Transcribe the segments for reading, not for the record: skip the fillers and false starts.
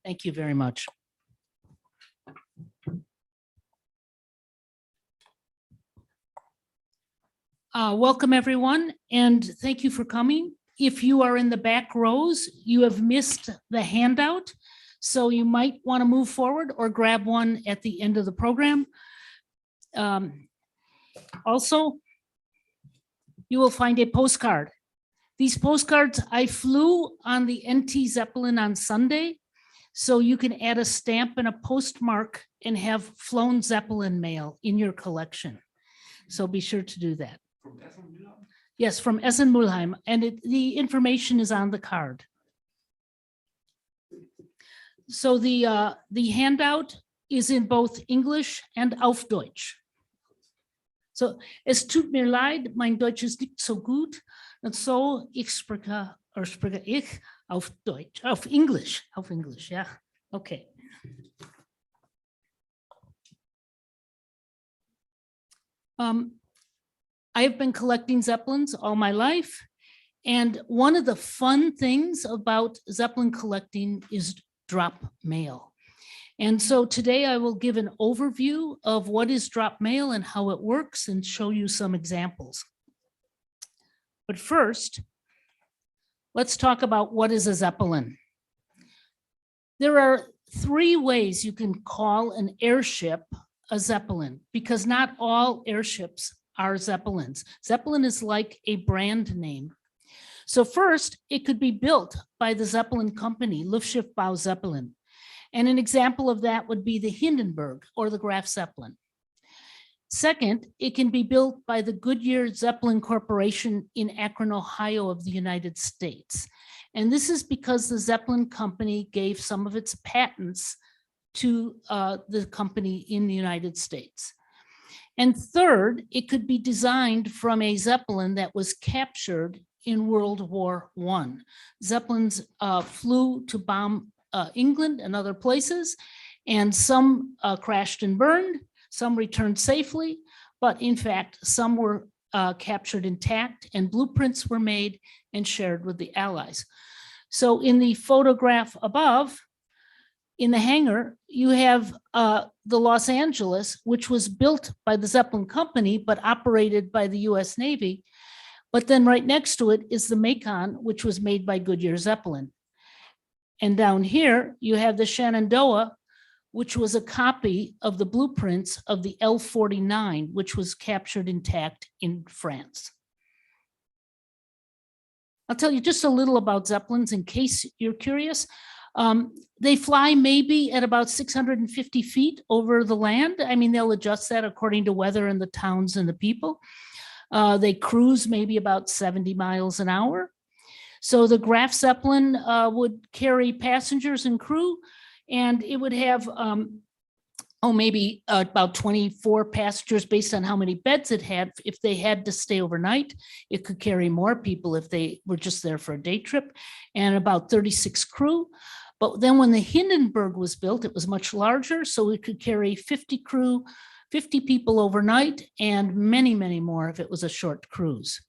Thank you very much. Welcome, everyone, and thank you for coming. If you are in the back rows, you have missed the handout, so you might want to move forward or grab one at the end of the program. Also, you will find a postcard. These postcards, I flew on the NT Zeppelin on Sunday, so you can add a stamp and a postmark and have flown Zeppelin mail in your collection. So be sure to do that. From Essen-Mülheim? Yes, from Essen-Mülheim, and the information is on the card. So the handout is in both English and auf Deutsch. So, es tut mir leid, mein Deutsch ist nicht so gut, und so spreche ich auf Deutsch, auf English, yeah, okay. I have been collecting Zeppelins all my life, and one of the fun things about Zeppelin collecting is drop mail. And so today I will give an overview of what is drop mail and how it works and show you some examples. But first, let's talk about what is a Zeppelin. There are three ways you can call an airship a Zeppelin, because not all airships are Zeppelins. Zeppelin is like a brand name. So first, it could be built by the Zeppelin company, Luftschiffbau Zeppelin. And an example of that would be the Hindenburg or the Graf Zeppelin. Second, it can be built by the Goodyear Zeppelin Corporation in Akron, Ohio of the United States. And this is because the Zeppelin company gave some of its patents to the company in the United States. And third, it could be designed from a Zeppelin that was captured in World War I. Zeppelins flew to bomb England and other places, and some crashed and burned, some returned safely, but in fact, some were captured intact, and blueprints were made and shared with the Allies. So in the photograph above, in the hangar, you have the Los Angeles, which was built by the Zeppelin company, but operated by the US Navy. But then right next to it is the Macon, which was made by Goodyear Zeppelin. And down here, you have the Shenandoah, which was a copy of the blueprints of the L-49, which was captured intact in France. I'll tell you just a little about Zeppelins in case you're curious. They fly maybe at about 650 feet over the land. I mean, they'll adjust that according to weather and the towns and the people. They cruise maybe about 70 miles an hour. So the Graf Zeppelin would carry passengers and crew, and it would have maybe about 24 passengers based on how many beds it had. If they had to stay overnight, it could carry more people if they were just there for a day trip, and about 36 crew. But then when the Hindenburg was built, it was much larger, so it could carry 50 crew, 50 people overnight, and many, many more if it was a short cruise.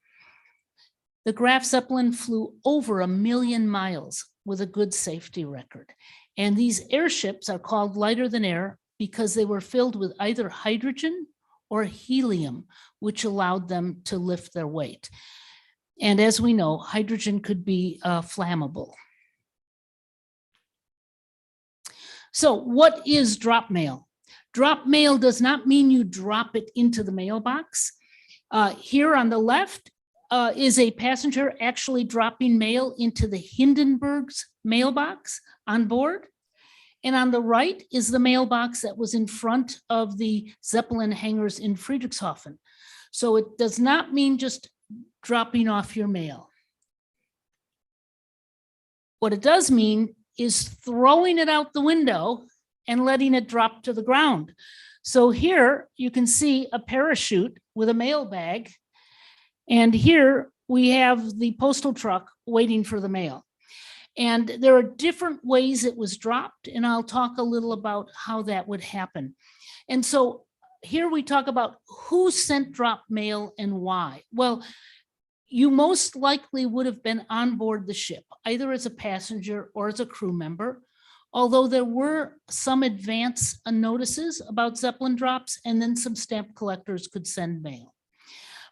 The Graf Zeppelin flew over 1 million miles with a good safety record. And these airships are called lighter than air because they were filled with either hydrogen or helium, which allowed them to lift their weight. And as we know, hydrogen could be flammable. So what is drop mail? Drop mail does not mean you drop it into the mailbox. Here on the left is a passenger actually dropping mail into the Hindenburg's mailbox on board. And on the right is the mailbox that was in front of the Zeppelin hangars in Friedrichshafen. So it does not mean just dropping off your mail. What it does mean is throwing it out the window and letting it drop to the ground. So here you can see a parachute with a mail bag. And here we have the postal truck waiting for the mail. And there are different ways it was dropped, and I'll talk a little about how that would happen. And so here we talk about who sent drop mail and why. Well, you most likely would have been on board the ship, either as a passenger or as a crew member. although there were some advance notices about Zeppelin drops, and then some stamp collectors could send mail.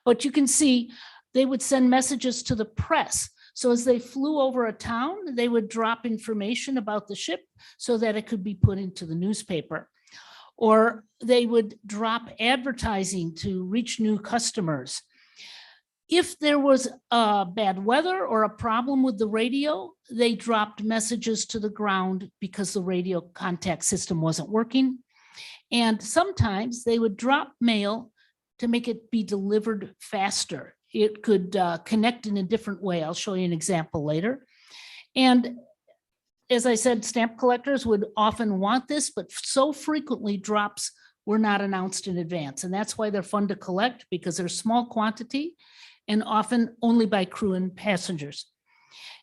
But you can see they would send messages to the press. So as they flew over a town, they would drop information about the ship so that it could be put into the newspaper. Or they would drop advertising to reach new customers. If there was bad weather or a problem with the radio, they dropped messages to the ground because the radio contact system wasn't working. And sometimes they would drop mail to make it be delivered faster. It could connect in a different way. I'll show you an example later. And as I said, stamp collectors would often want this, but so frequently drops were not announced in advance. And that's why they're fun to collect, because they're small quantity and often only by crew and passengers.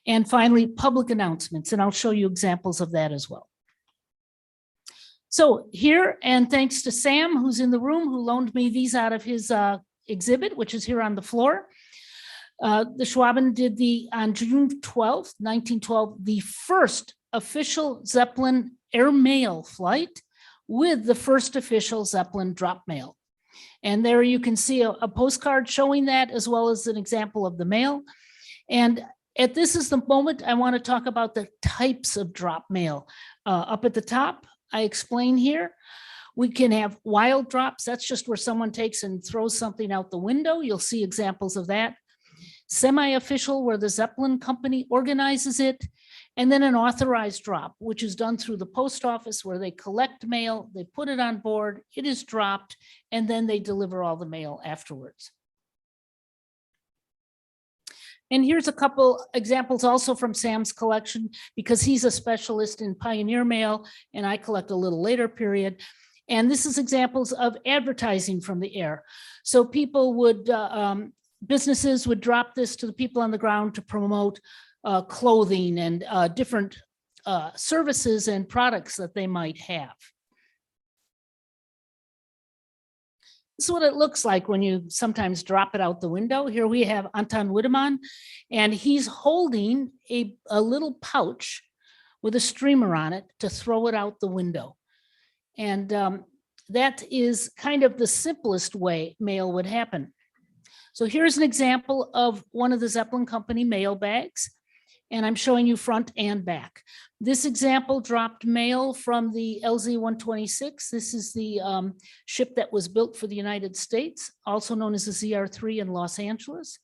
And finally, public announcements, and I'll show you examples of that as well. So here, and thanks to Sam, who's in the room, who loaned me these out of his exhibit, which is here on the floor. The Schwaben did on June 12th, 1912, the first official Zeppelin airmail flight with the first official Zeppelin drop mail. And there you can see a postcard showing that, as well as an example of the mail. And this is the moment I want to talk about the types of drop mail. Up at the top, I explain here, we can have wild drops. That's just where someone takes and throws something out the window. You'll see examples of that. Semi-official, where the Zeppelin company organizes it. And then an authorized drop, which is done through the post office, where they collect mail, they put it on board, it is dropped, and then they deliver all the mail afterwards. And here's a couple examples also from Sam's collection, because he's a specialist in pioneer mail, and I collect a little later period. And this is examples of advertising from the air. So people would, businesses would drop this to the people on the ground to promote clothing and different services and products that they might have. This is what it looks like when you sometimes drop it out the window. Here we have Anton Wiedemann, and he's holding a little pouch with a streamer on it to throw it out the window. And that is kind of the simplest way mail would happen. So here's an example of one of the Zeppelin company mail bags, and I'm showing you front and back. This example dropped mail from the LZ-126. This is the ship that was built for the United States, also known as the ZR-3 in Los Angeles.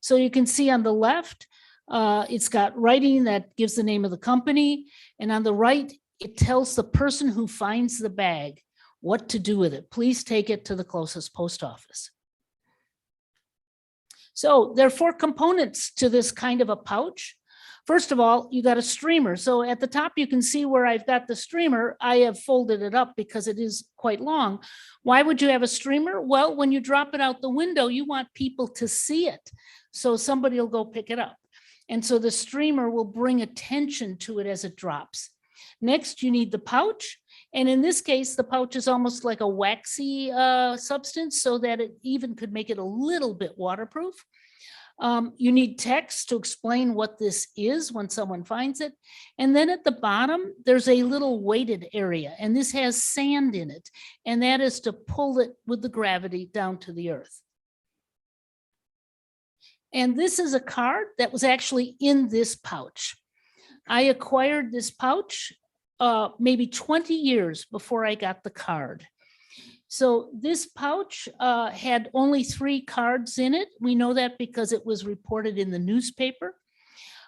So you can see on the left, it's got writing that gives the name of the company, and on the right, it tells the person who finds the bag what to do with it. Please take it to the closest post office. So there are 4 components to this kind of a pouch. First of all, you got a streamer. So at the top, you can see where I've got the streamer. I have folded it up because it is quite long. Why would you have a streamer? Well, when you drop it out the window, you want people to see it. So somebody will go pick it up. And so the streamer will bring attention to it as it drops. Next, you need the pouch. And in this case, the pouch is almost like a waxy substance, so that it even could make it a little bit waterproof. You need text to explain what this is when someone finds it. And then at the bottom, there's a little weighted area, and this has sand in it. And that is to pull it with the gravity down to the earth. And this is a card that was actually in this pouch. I acquired this pouch maybe 20 years before I got the card. So this pouch had only 3 cards in it. We know that because it was reported in the newspaper.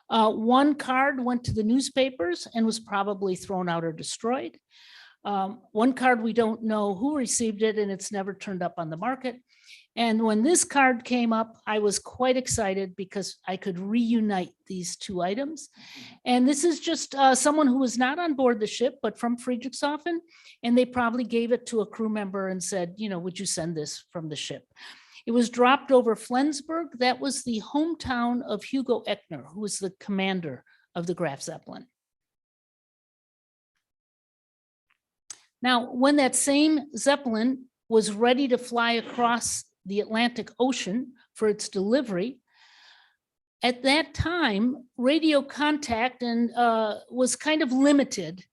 1 card went to the newspapers and was probably thrown out or destroyed. 1 card, we don't know who received it, and it's never turned up on the market. And when this card came up, I was quite excited because I could reunite these 2 items. And this is just someone who was not on board the ship, but from Friedrichshafen. And they probably gave it to a crew member and said, you know, would you send this from the ship? It was dropped over Flensburg. That was the hometown of Hugo Echner, who was the commander of the Graf Zeppelin. Now, when that same Zeppelin was ready to fly across the Atlantic Ocean for its delivery, at that time, radio contact was kind of limited.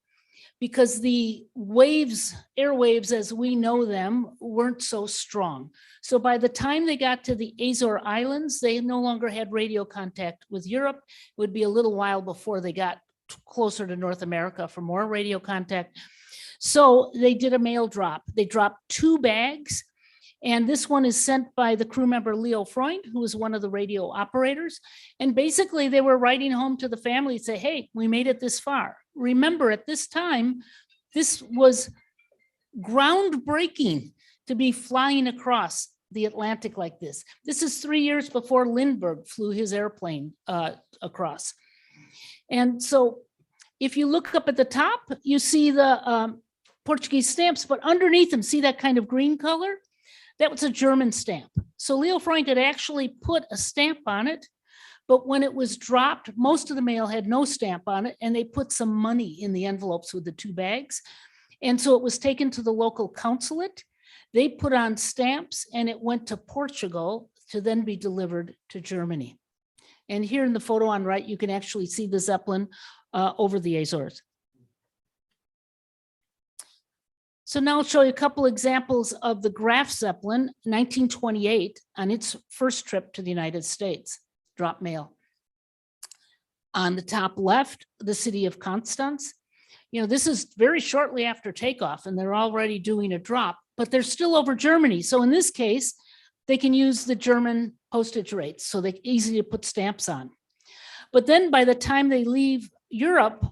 because the waves, airwaves as we know them, weren't so strong. So by the time they got to the Azore Islands, they no longer had radio contact with Europe. It would be a little while before they got closer to North America for more radio contact. So they did a mail drop. They dropped 2 bags. And this one is sent by the crew member Leo Freund, who was one of the radio operators. And basically they were writing home to the family and say, hey, we made it this far. Remember, at this time, this was groundbreaking to be flying across the Atlantic like this. This is 3 years before Lindbergh flew his airplane across. And so if you look up at the top, you see the Portuguese stamps, but underneath them, see that kind of green color? That was a German stamp. So Leo Freund had actually put a stamp on it, but when it was dropped, most of the mail had no stamp on it, and they put some money in the envelopes with the 2 bags. And so it was taken to the local consulate. They put on stamps and it went to Portugal to then be delivered to Germany. And here in the photo on right, you can actually see the Zeppelin over the Azores. So now I'll show you a couple examples of the Graf Zeppelin, 1928, on its first trip to the United States, drop mail. On the top left, the city of Constance. You know, this is very shortly after takeoff and they're already doing a drop, but they're still over Germany. So in this case, they can use the German postage rates, so they're easy to put stamps on. But then by the time they leave Europe,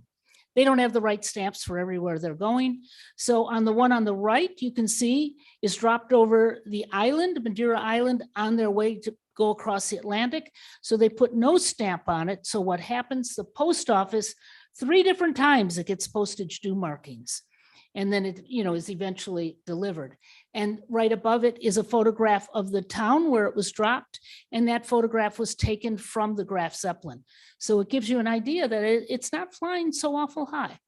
they don't have the right stamps for everywhere they're going. So on the one on the right, you can see is dropped over the island, Madeira Island, on their way to go across the Atlantic. So they put no stamp on it. So what happens, the post office, 3 different times it gets postage due markings. And then it, you know, is eventually delivered. And right above it is a photograph of the town where it was dropped. And that photograph was taken from the Graf Zeppelin. So it gives you an idea that it's not flying so awful high.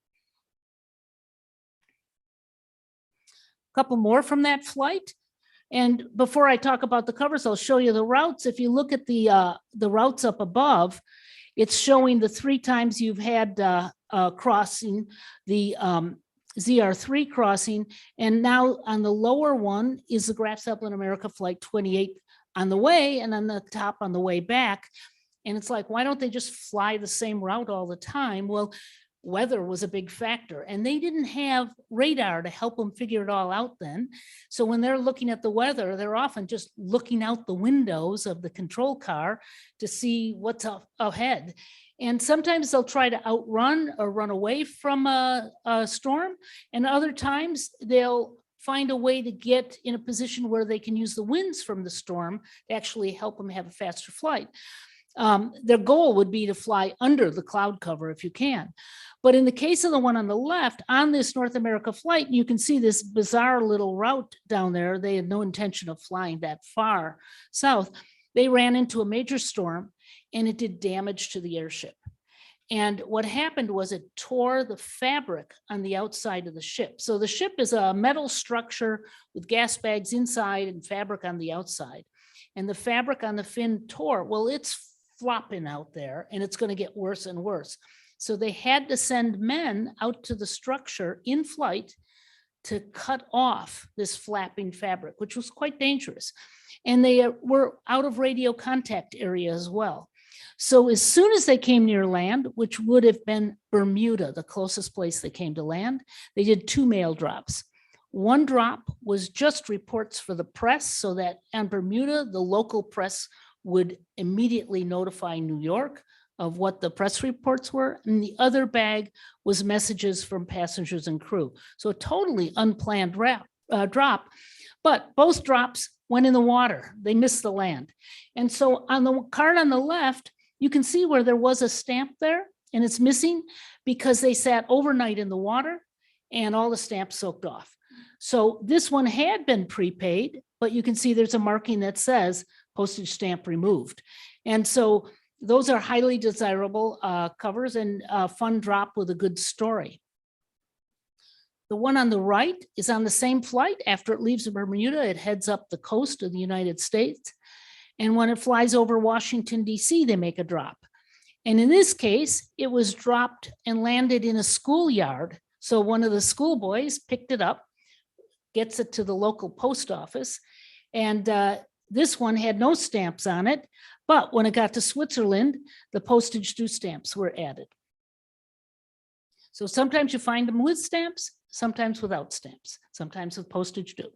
A couple more from that flight. And before I talk about the covers, I'll show you the routes. If you look at the routes up above, it's showing the 3 times you've had crossing the ZR3 crossing. And now on the lower one is the Graf Zeppelin America Flight 28 on the way, and on the top on the way back. And it's like, why don't they just fly the same route all the time? Well, weather was a big factor, and they didn't have radar to help them figure it all out then. So when they're looking at the weather, they're often just looking out the windows of the control car to see what's up ahead. And sometimes they'll try to outrun or run away from a storm. And other times they'll find a way to get in a position where they can use the winds from the storm to actually help them have a faster flight. Their goal would be to fly under the cloud cover if you can. But in the case of the one on the left, on this North America flight, you can see this bizarre little route down there. They had no intention of flying that far south. They ran into a major storm and it did damage to the airship. And what happened was it tore the fabric on the outside of the ship. So the ship is a metal structure with gas bags inside and fabric on the outside. And the fabric on the fin tore. Well, it's flopping out there and it's going to get worse and worse. So they had to send men out to the structure in flight to cut off this flapping fabric, which was quite dangerous. And they were out of radio contact area as well. So as soon as they came near land, which would have been Bermuda, the closest place they came to land, they did 2 mail drops. One drop was just reports for the press, so that on Bermuda, the local press would immediately notify New York of what the press reports were. And the other bag was messages from passengers and crew. So a totally unplanned drop, but both drops went in the water. They missed the land. And so on the card on the left, you can see where there was a stamp there and it's missing because they sat overnight in the water and all the stamps soaked off. So this one had been prepaid, but you can see there's a marking that says postage stamp removed. And so those are highly desirable covers and a fun drop with a good story. The one on the right is on the same flight. After it leaves Bermuda, it heads up the coast of the United States. And when it flies over Washington, D.C., they make a drop. And in this case, it was dropped and landed in a schoolyard So one of the schoolboys picked it up, gets it to the local post office, and this one had no stamps on it, but when it got to Switzerland, the postage due stamps were added. So sometimes you find them with stamps, sometimes without stamps, sometimes with postage due.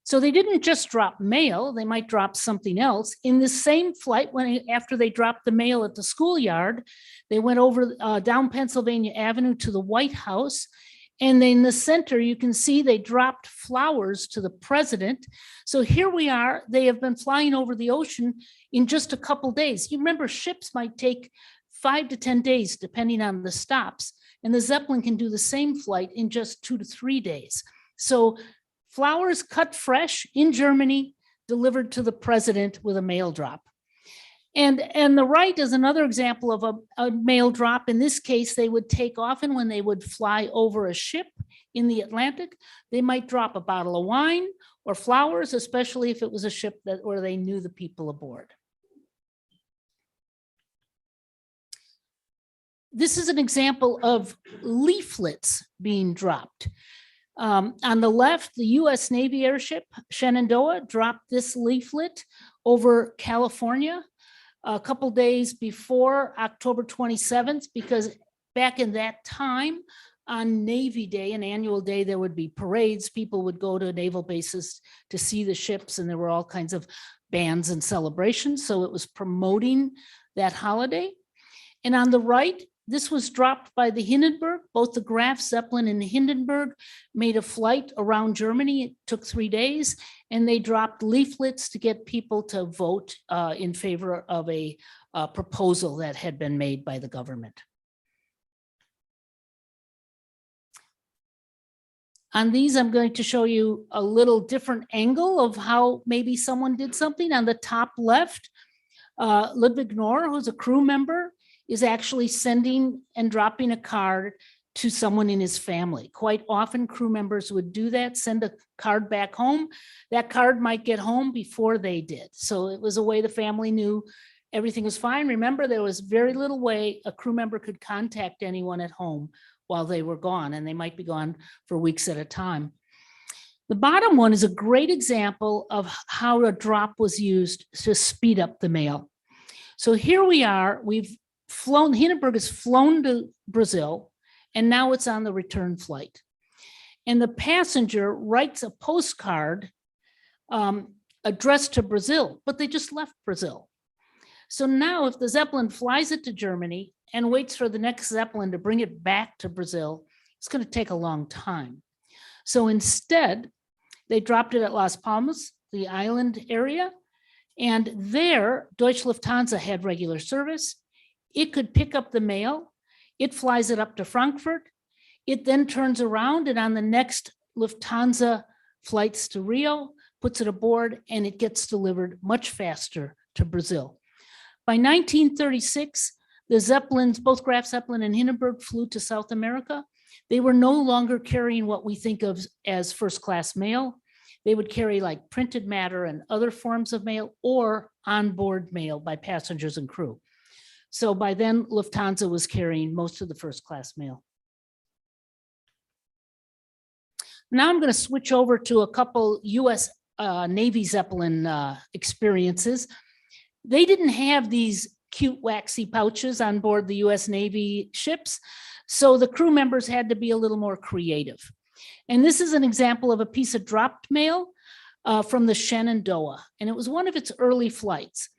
So they didn't just drop mail, they might drop something else. In the same flight, after they dropped the mail at the schoolyard, they went over down Pennsylvania Avenue to the White House. And then in the center, you can see they dropped flowers to the president. So here we are, they have been flying over the ocean in just a couple days. You remember ships might take 5 to 10 days, depending on the stops. And the Zeppelin can do the same flight in just 2 to 3 days. So flowers cut fresh in Germany, delivered to the president with a mail drop. And the right is another example of a mail drop. In this case, they would take often when they would fly over a ship in the Atlantic, they might drop a bottle of wine or flowers, especially if it was a ship where they knew the people aboard. This is an example of leaflets being dropped. On the left, the US Navy airship Shenandoah dropped this leaflet over California a couple days before October 27th, because back in that time on Navy Day, an annual day, there would be parades. People would go to naval bases to see the ships, and there were all kinds of bands and celebrations. So it was promoting that holiday. And on the right, this was dropped by the Hindenburg. Both the Graf Zeppelin and the Hindenburg made a flight around Germany. It took 3 days, and they dropped leaflets to get people to vote in favor of a proposal that had been made by the government. On these, I'm going to show you a little different angle of how maybe someone did something. On the top left, Ludwig Knorr, who's a crew member, is actually sending and dropping a card to someone in his family. Quite often crew members would do that, send a card back home. That card might get home before they did. So it was a way the family knew everything was fine. Remember, there was very little way a crew member could contact anyone at home while they were gone, and they might be gone for weeks at a time. The bottom one is a great example of how a drop was used to speed up the mail. So here we are, we've flown, Hindenburg has flown to Brazil, and now it's on the return flight. And the passenger writes a postcard addressed to Brazil, but they just left Brazil. So now if the Zeppelin flies it to Germany and waits for the next Zeppelin to bring it back to Brazil, it's going to take a long time. So instead, they dropped it at Las Palmas, the island area, and there Deutsche Lufthansa had regular service. It could pick up the mail. It flies it up to Frankfurt. It then turns around and on the next Lufthansa flights to Rio, puts it aboard, and it gets delivered much faster to Brazil. By 1936, the Zeppelins, both Graf Zeppelin and Hindenburg, flew to South America. They were no longer carrying what we think of as first-class mail. They would carry like printed matter and other forms of mail, or onboard mail by passengers and crew. So by then, Lufthansa was carrying most of the first-class mail. Now I'm going to switch over to a couple US Navy Zeppelin experiences. They didn't have these cute waxy pouches on board the US Navy ships, so the crew members had to be a little more creative. And this is an example of a piece of dropped mail from the Shenandoah, and it was one of its early flights.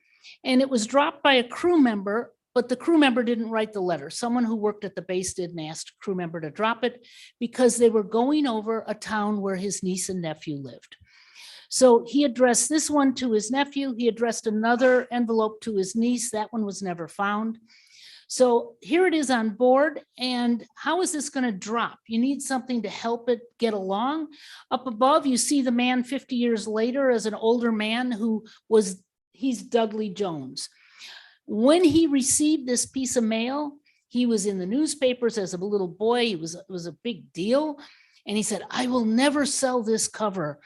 And it was dropped by a crew member, but the crew member didn't write the letter. Someone who worked at the base did and asked crew member to drop it because they were going over a town where his niece and nephew lived. So he addressed this one to his nephew. He addressed another envelope to his niece. That one was never found. So here it is on board. And how is this going to drop? You need something to help it get along. Up above, you see the man 50 years later as an older man he's Dudley Jones. When he received this piece of mail, he was in the newspapers as a little boy. It was a big deal. And he said, "I will never sell this cover.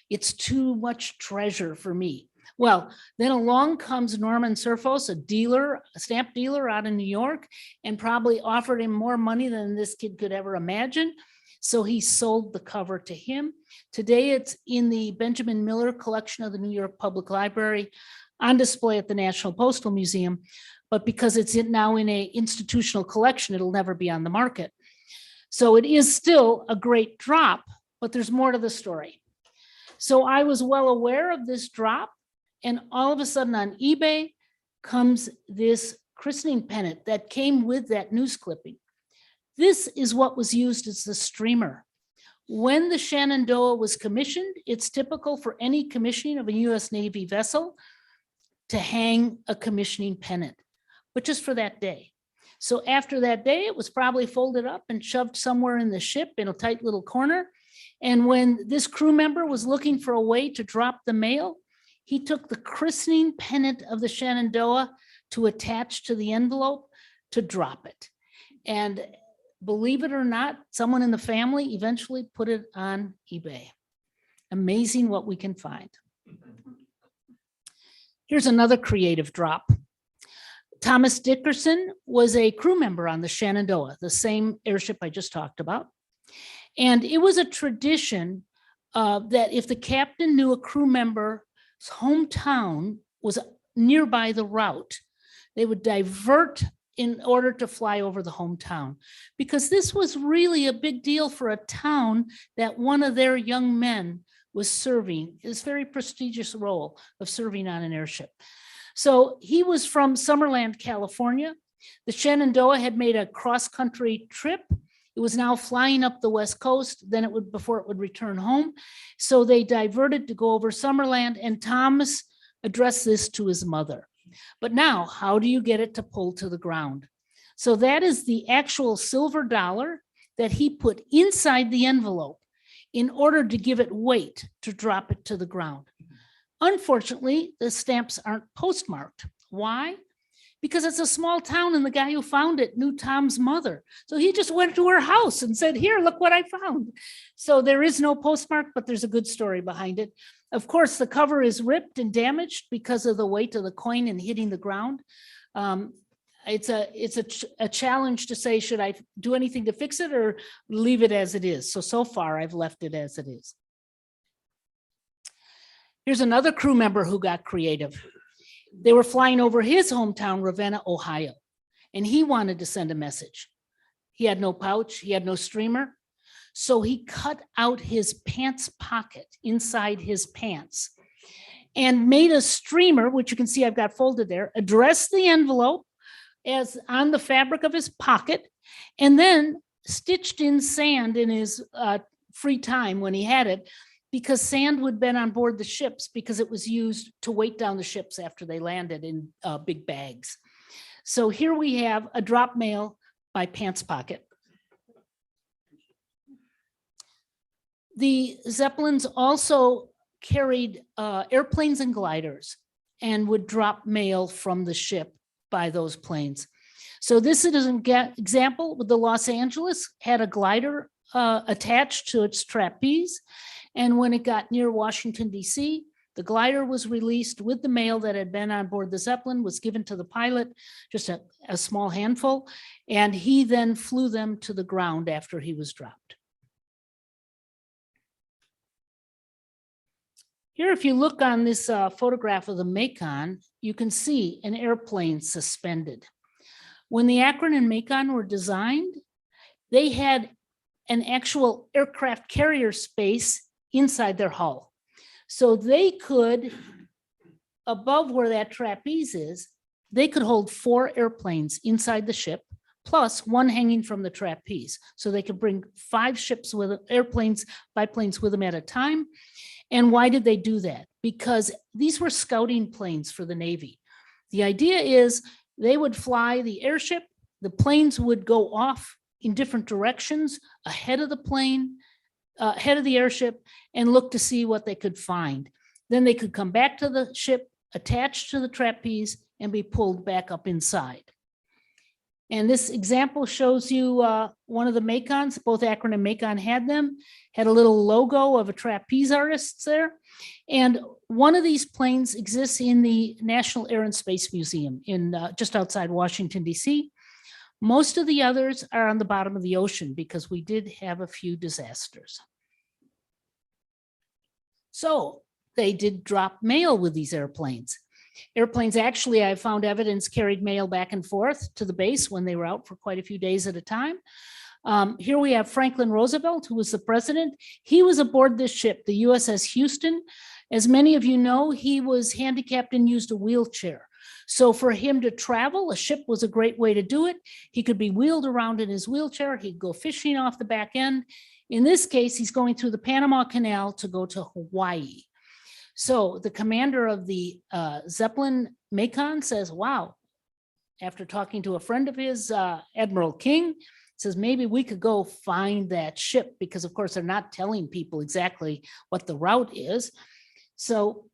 It's too much treasure for me." Well, then along comes Norman Surfos, a stamp dealer out in New York, and probably offered him more money than this kid could ever imagine. So he sold the cover to him. Today it's in the Benjamin Miller collection of the New York Public Library, on display at the National Postal Museum. But because it's now in an institutional collection, it'll never be on the market. So it is still a great drop, but there's more to the story. So I was well aware of this drop, and all of a sudden on eBay comes this christening pennant that came with that news clipping. This is what was used as the streamer. When the Shenandoah was commissioned, it's typical for any commissioning of a US Navy vessel to hang a commissioning pennant, but just for that day. So after that day, it was probably folded up and shoved somewhere in the ship in a tight little corner. And when this crew member was looking for a way to drop the mail, he took the christening pennant of the Shenandoah to attach to the envelope to drop it. And believe it or not, someone in the family eventually put it on eBay. Amazing what we can find. Here's another creative drop. Thomas Dickerson was a crew member on the Shenandoah, the same airship I just talked about. And it was a tradition that if the captain knew a crew member's hometown was nearby the route, they would divert in order to fly over the hometown, because this was really a big deal for a town that one of their young men was serving, this very prestigious role of serving on an airship. So he was from Summerland, California. The Shenandoah had made a cross-country trip. It was now flying up the West Coast, then it would, before it would return home. So they diverted to go over Summerland, and Thomas addressed this to his mother. But now, how do you get it to pull to the ground? So that is the actual silver dollar that he put inside the envelope in order to give it weight to drop it to the ground. Unfortunately, the stamps aren't postmarked. Why? Because it's a small town and the guy who found it knew Tom's mother. So he just went to her house and said, here, look what I found. So there is no postmark, but there's a good story behind it. Of course, the cover is ripped and damaged because of the weight of the coin and hitting the ground. It's a challenge to say, should I do anything to fix it or leave it as it is? So far, I've left it as it is. Here's another crew member who got creative. They were flying over his hometown, Ravenna, Ohio, and he wanted to send a message. He had no pouch, he had no streamer. So he cut out his pants pocket inside his pants and made a streamer, which you can see I've got folded there, addressed the envelope as on the fabric of his pocket, and then stitched in sand in his free time when he had it, because sand would have been on board the ships because it was used to weight down the ships after they landed in big bags. So here we have a drop mail by Pants Pocket. The Zeppelins also carried airplanes and gliders and would drop mail from the ship by those planes. So this is an example with the Los Angeles had a glider attached to its trapeze. And when it got near Washington, D.C., the glider was released with the mail that had been on board the Zeppelin, was given to the pilot, just a small handful, and he then flew them to the ground after he was dropped. Here, if you look on this photograph of the Macon, you can see an airplane suspended. When the Akron and Macon were designed, they had an actual aircraft carrier space inside their hull. So they could, above where that trapeze is, they could hold 4 airplanes inside the ship, plus one hanging from the trapeze. So they could bring 5 ships with airplanes, biplanes with them at a time. And why did they do that? Because these were scouting planes for the Navy. The idea is they would fly the airship, the planes would go off in different directions ahead of the plane, ahead of the airship, and look to see what they could find. Then they could come back to the ship, attached to the trapeze, and be pulled back up inside. And this example shows you one of the Macons, both Akron and Macon had them, had a little logo of a trapeze artist there. And one of these planes exists in the National Air and Space Museum in just outside Washington, D.C. Most of the others are on the bottom of the ocean because we did have a few disasters. So they did drop mail with these airplanes. Airplanes actually, I found evidence, carried mail back and forth to the base when they were out for quite a few days at a time. Here we have Franklin Roosevelt, who was the president. He was aboard this ship, the USS Houston. As many of you know, he was handicapped and used a wheelchair. So for him to travel, a ship was a great way to do it. He could be wheeled around in his wheelchair. He'd go fishing off the back end. In this case, he's going through the Panama Canal to go to Hawaii. So the commander of the Zeppelin Macon says, wow, after talking to a friend of his, Admiral King, says, maybe we could go find that ship, because of course they're not telling people exactly what the route is. So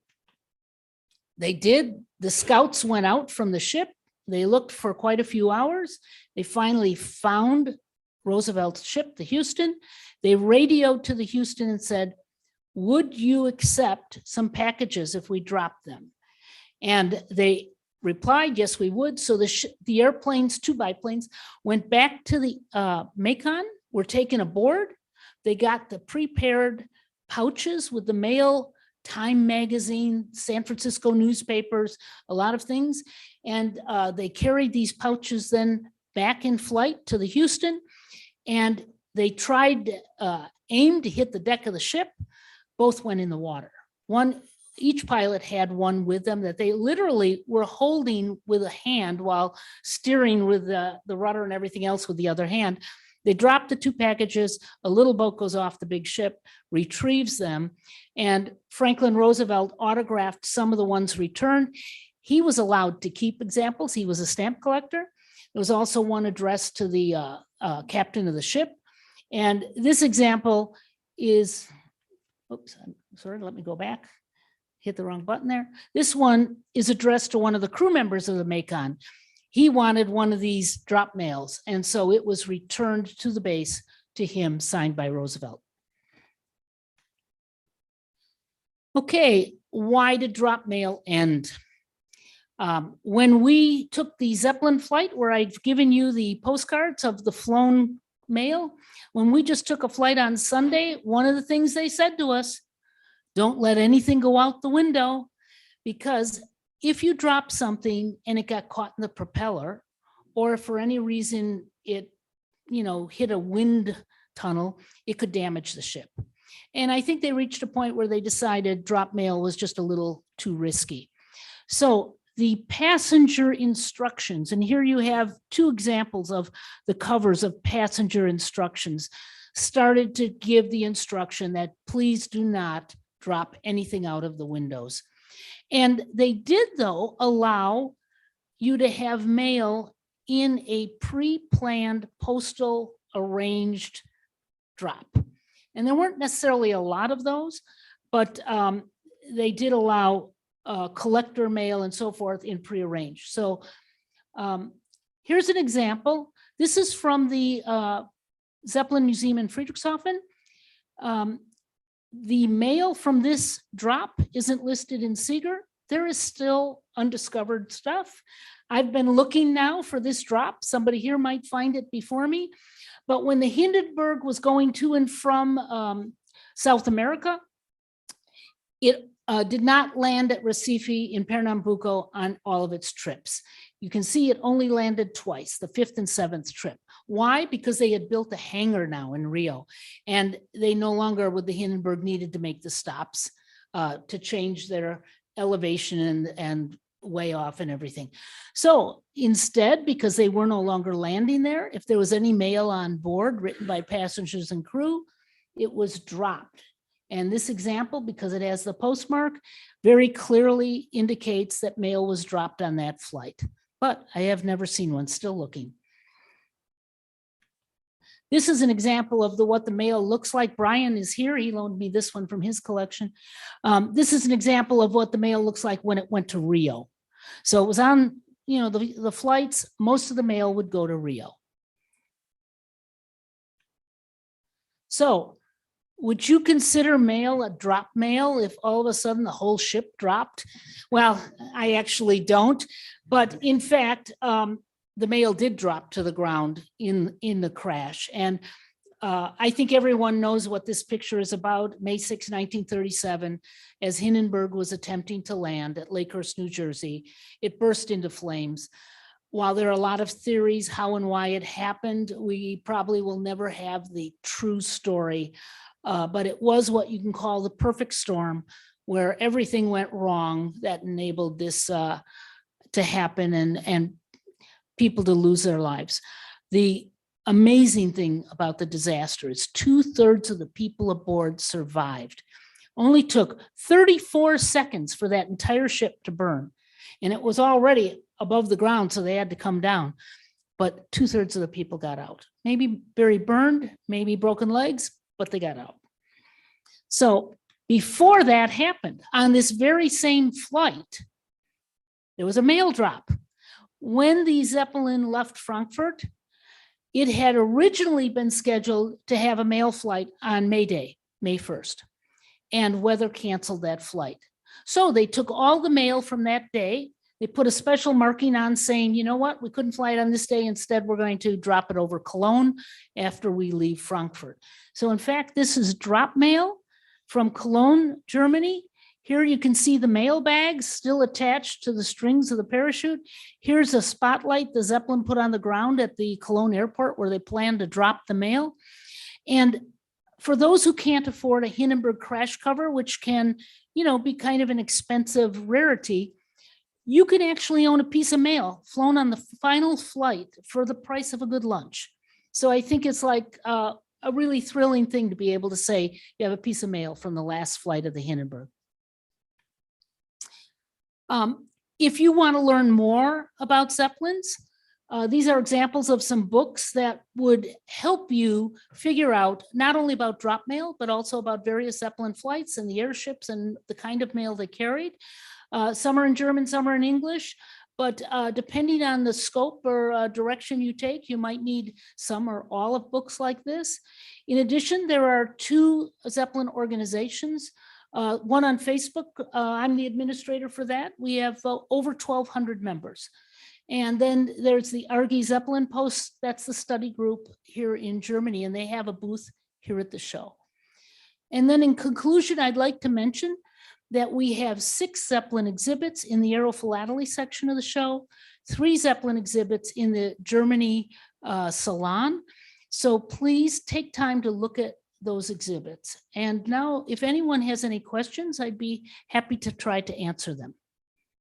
they did. The scouts went out from the ship. They looked for quite a few hours. They finally found Roosevelt's ship, the Houston. They radioed to the Houston and said, would you accept some packages if we dropped them? And they replied, yes, we would. So the airplanes, 2 biplanes, went back to the Macon, were taken aboard. They got the prepared pouches with the mail, Time magazine, San Francisco newspapers, a lot of things. And they carried these pouches then back in flight to the Houston. And they tried, aimed to hit the deck of the ship. Both went in the water. Each pilot had one with them that they literally were holding with a hand while steering with the rudder and everything else with the other hand. They dropped the 2 packages. A little boat goes off the big ship, retrieves them, and Franklin Roosevelt autographed some of the ones returned. He was allowed to keep examples. He was a stamp collector. There was also one addressed to the captain of the ship. And this example is, oops, I'm sorry, let me go back. Hit the wrong button there. This one is addressed to one of the crew members of the Macon. He wanted one of these drop mails, and so it was returned to the base to him, signed by Roosevelt. Okay, why did drop mail end? When we took the Zeppelin flight, where I've given you the postcards of the flown mail, when we just took a flight on Sunday, one of the things they said to us, don't let anything go out the window, because if you drop something and it got caught in the propeller, or if for any reason it, hit a wind tunnel, it could damage the ship. And I think they reached a point where they decided drop mail was just a little too risky. So the passenger instructions, and here you have 2 examples of the covers of passenger instructions, started to give the instruction that please do not drop anything out of the windows. And they did, though, allow you to have mail in a pre-planned postal arranged drop. And there weren't necessarily a lot of those, but they did allow collector mail and so forth in prearranged. So here's an example. This is from the Zeppelin Museum in Friedrichshafen. The mail from this drop isn't listed in Seeger. There is still undiscovered stuff. I've been looking now for this drop. Somebody here might find it before me. But when the Hindenburg was going to and from South America, it did not land at Recife in Pernambuco on all of its trips. You can see it only landed twice, the 5th and 7th trip. Why? Because they had built a hangar now in Rio, and they no longer, with the Hindenburg, needed to make the stops to change their elevation and way off and everything. So instead, because they were no longer landing there, if there was any mail on board written by passengers and crew, it was dropped. And this example, because it has the postmark, very clearly indicates that mail was dropped on that flight. But I have never seen one, still looking. This is an example of what the mail looks like. Brian is here. He loaned me this one from his collection. This is an example of what the mail looks like when it went to Rio. So it was on the flights, most of the mail would go to Rio. So would you consider mail a drop mail if all of a sudden the whole ship dropped? Well, I actually don't, but in fact, the mail did drop to the ground in the crash. And I think everyone knows what this picture is about. May 6, 1937, as Hindenburg was attempting to land at Lakehurst, New Jersey, it burst into flames. While there are a lot of theories how and why it happened, we probably will never have the true story. But it was what you can call the perfect storm, where everything went wrong that enabled this to happen and people to lose their lives. The amazing thing about the disaster is 2/3 of the people aboard survived. Only took 34 seconds for that entire ship to burn. And it was already above the ground, so they had to come down. But 2/3 of the people got out. Maybe very burned, maybe broken legs, but they got out. So before that happened, on this very same flight, there was a mail drop. When the Zeppelin left Frankfurt, it had originally been scheduled to have a mail flight on May Day, May 1st, and weather canceled that flight. So they took all the mail from that day. They put a special marking on saying, you know what, we couldn't fly it on this day. Instead, we're going to drop it over Cologne after we leave Frankfurt. So in fact, this is drop mail from Cologne, Germany. Here you can see the mail bags still attached to the strings of the parachute. Here's a spotlight the Zeppelin put on the ground at the Cologne airport where they plan to drop the mail. And for those who can't afford a Hindenburg crash cover, which can, be kind of an expensive rarity, you can actually own a piece of mail flown on the final flight for the price of a good lunch. So I think it's like a really thrilling thing to be able to say you have a piece of mail from the last flight of the Hindenburg. If you want to learn more about Zeppelins, these are examples of some books that would help you figure out not only about drop mail, but also about various Zeppelin flights and the airships and the kind of mail they carried. Some are in German, some are in English, but depending on the scope or direction you take, you might need some or all of books like this. In addition, there are 2 Zeppelin organizations. One on Facebook, I'm the administrator for that. We have over 1,200 members. And then there's the Argy Zeppelin Post, that's the study group here in Germany, and they have a booth here at the show. And then in conclusion, I'd like to mention that we have 6 Zeppelin exhibits in the Philatelie section of the show, 3 Zeppelin exhibits in the Germany Salon. So please take time to look at those exhibits. And now, if anyone has any questions, I'd be happy to try to answer them.